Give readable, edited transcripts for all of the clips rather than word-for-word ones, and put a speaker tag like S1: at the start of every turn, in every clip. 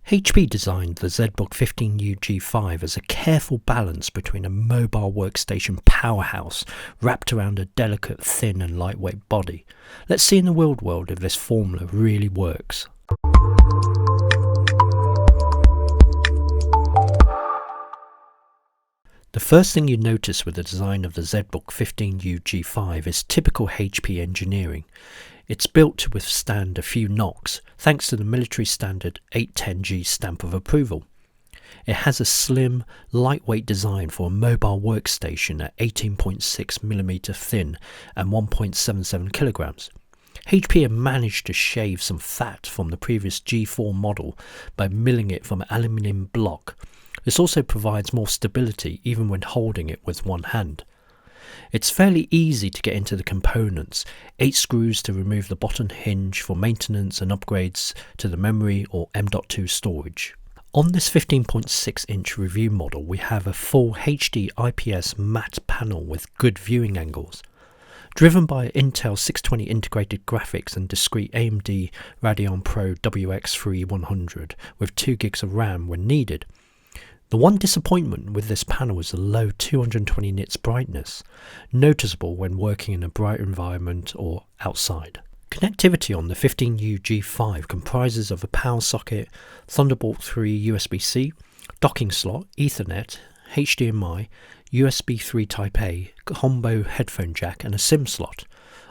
S1: HP designed the ZBook 15u G5 as a careful balance between a mobile workstation powerhouse wrapped around a delicate, thin and lightweight body. Let's see in the real world if this formula really works. The first thing you notice with the design of the ZBook 15u G5 is typical HP engineering. It's built to withstand a few knocks thanks to the military standard 810G stamp of approval. It has a slim, lightweight design for a mobile workstation at 18.6mm thin and 1.77 kilograms. HP have managed to shave some fat from the previous G4 model by milling it from aluminium block. This also provides more stability even when holding it with one hand. It's fairly easy to get into the components, 8 screws to remove the bottom hinge for maintenance and upgrades to the memory or M.2 storage. On this 15.6 inch review model we have a full HD IPS matte panel with good viewing angles. Driven by Intel 620 integrated graphics and discrete AMD Radeon Pro WX3100 with 2 gigs of RAM when needed. The one disappointment with this panel is the low 220 nits brightness, noticeable when working in a bright environment or outside. Connectivity on the 15u G5 comprises of a power socket, Thunderbolt 3 USB-C, docking slot, Ethernet, HDMI, USB 3 Type-A, combo headphone jack and a SIM slot.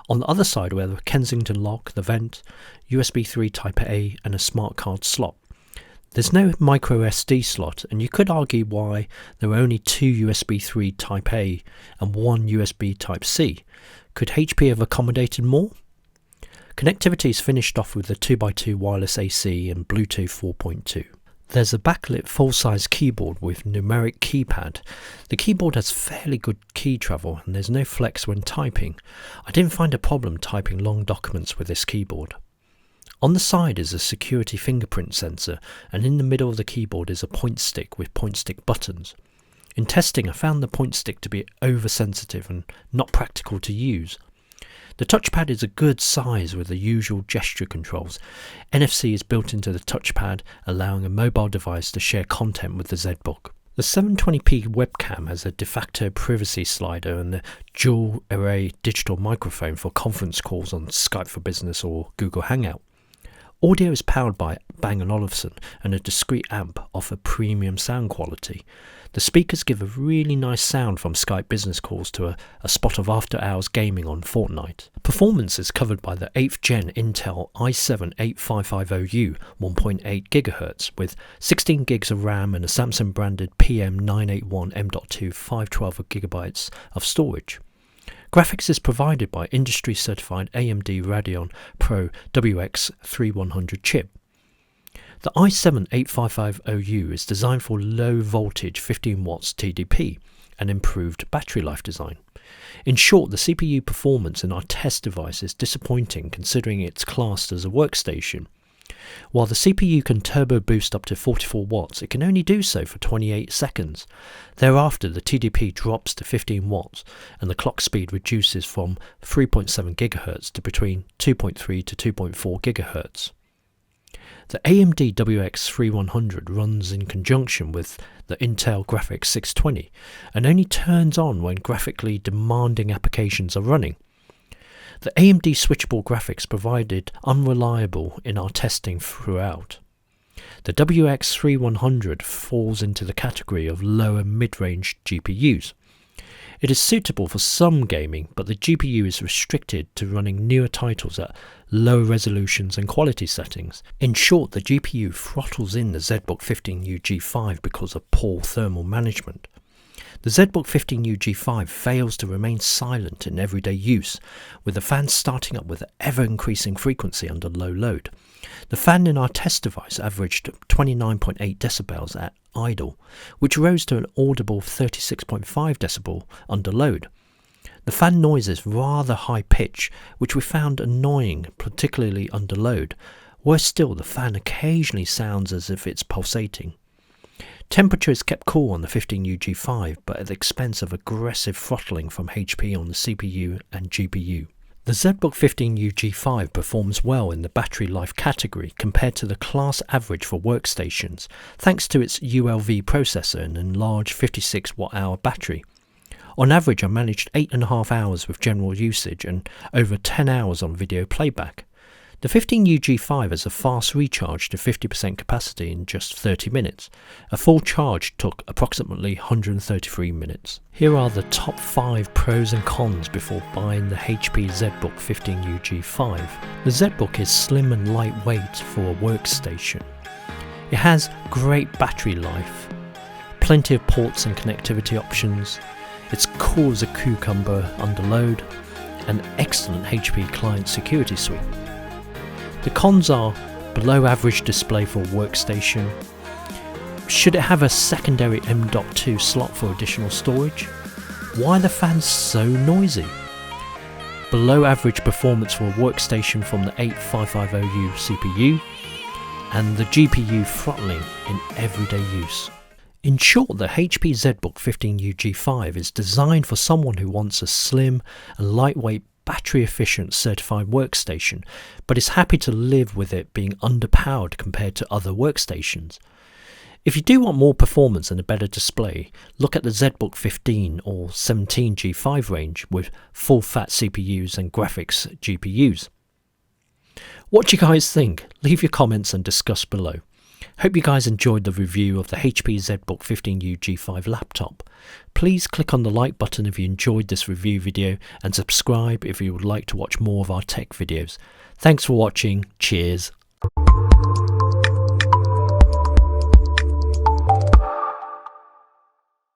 S1: On the other side we have the Kensington lock, the vent, USB 3 Type-A and a smart card slot. There's no micro SD slot, and you could argue why there are only 2 USB 3 Type-A and 1 USB Type-C. Could HP have accommodated more? Connectivity is finished off with the 2x2 wireless AC and Bluetooth 4.2. There's a backlit full-size keyboard with numeric keypad. The keyboard has fairly good key travel and there's no flex when typing. I didn't find a problem typing long documents with this keyboard. On the side is a security fingerprint sensor, and in the middle of the keyboard is a point stick with point stick buttons. In testing I found the point stick to be oversensitive and not practical to use. The touchpad is a good size with the usual gesture controls. NFC is built into the touchpad, allowing a mobile device to share content with the ZBook. The 720p webcam has a de facto privacy slider and a dual array digital microphone for conference calls on Skype for Business or Google Hangout. Audio is powered by Bang & Olufsen and a discrete amp offer premium sound quality. The speakers give a really nice sound from Skype business calls to a spot of after hours gaming on Fortnite. Performance is covered by the 8th gen Intel i7-8550U 1.8 GHz with 16 gigs of RAM and a Samsung branded PM981 M.2 512GB of storage. Graphics is provided by industry certified AMD Radeon Pro WX3100 chip. The i7-8550U is designed for low voltage 15 watts TDP and improved battery life design. In short, the CPU performance in our test device is disappointing considering it's classed as a workstation. While the CPU can turbo boost up to 44 watts, it can only do so for 28 seconds. Thereafter, the TDP drops to 15 watts and the clock speed reduces from 3.7 GHz to between 2.3 to 2.4 GHz. The AMD WX3100 runs in conjunction with the Intel Graphics 620 and only turns on when graphically demanding applications are running. The AMD switchable graphics provided unreliable in our testing throughout. The WX3100 falls into the category of lower mid-range GPUs. It is suitable for some gaming, but the GPU is restricted to running newer titles at low resolutions and quality settings. In short, the GPU throttles in the ZBook 15u G5 because of poor thermal management. The ZBook 15u G5 fails to remain silent in everyday use, with the fan starting up with an ever-increasing frequency under low load. The fan in our test device averaged 29.8 decibels at idle, which rose to an audible 36.5 decibel under load. The fan noise is rather high pitch, which we found annoying, particularly under load. Worse still, the fan occasionally sounds as if it's pulsating. Temperature is kept cool on the 15u G5, but at the expense of aggressive throttling from HP on the CPU and GPU. The ZBook 15u G5 performs well in the battery life category compared to the class average for workstations, thanks to its ULV processor and enlarged 56 watt-hour battery. On average, I managed 8.5 hours with general usage and over 10 hours on video playback. The 15u G5 has a fast recharge to 50% capacity in just 30 minutes. A full charge took approximately 133 minutes. Here are the top 5 pros and cons before buying the HP Zbook 15u G5. The Zbook is slim and lightweight for a workstation. It has great battery life, plenty of ports and connectivity options. It's cool as a cucumber under load, and excellent HP client security suite. The cons are below average display for a workstation. Should it have a secondary M.2 slot for additional storage? Why are the fans so noisy? Below average performance for a workstation from the 8550U CPU, and the GPU throttling in everyday use. In short, the HP Zbook 15u G5 is designed for someone who wants a slim and lightweight battery-efficient certified workstation, but is happy to live with it being underpowered compared to other workstations. If you do want more performance and a better display, look at the ZBook 15 or 17 G5 range with full-fat CPUs and graphics GPUs. What do you guys think? Leave your comments and discuss below. Hope you guys enjoyed the review of the HP Zbook 15u G5 laptop. Please click on the like button if you enjoyed this review video and subscribe if you would like to watch more of our tech videos. Thanks for watching. Cheers.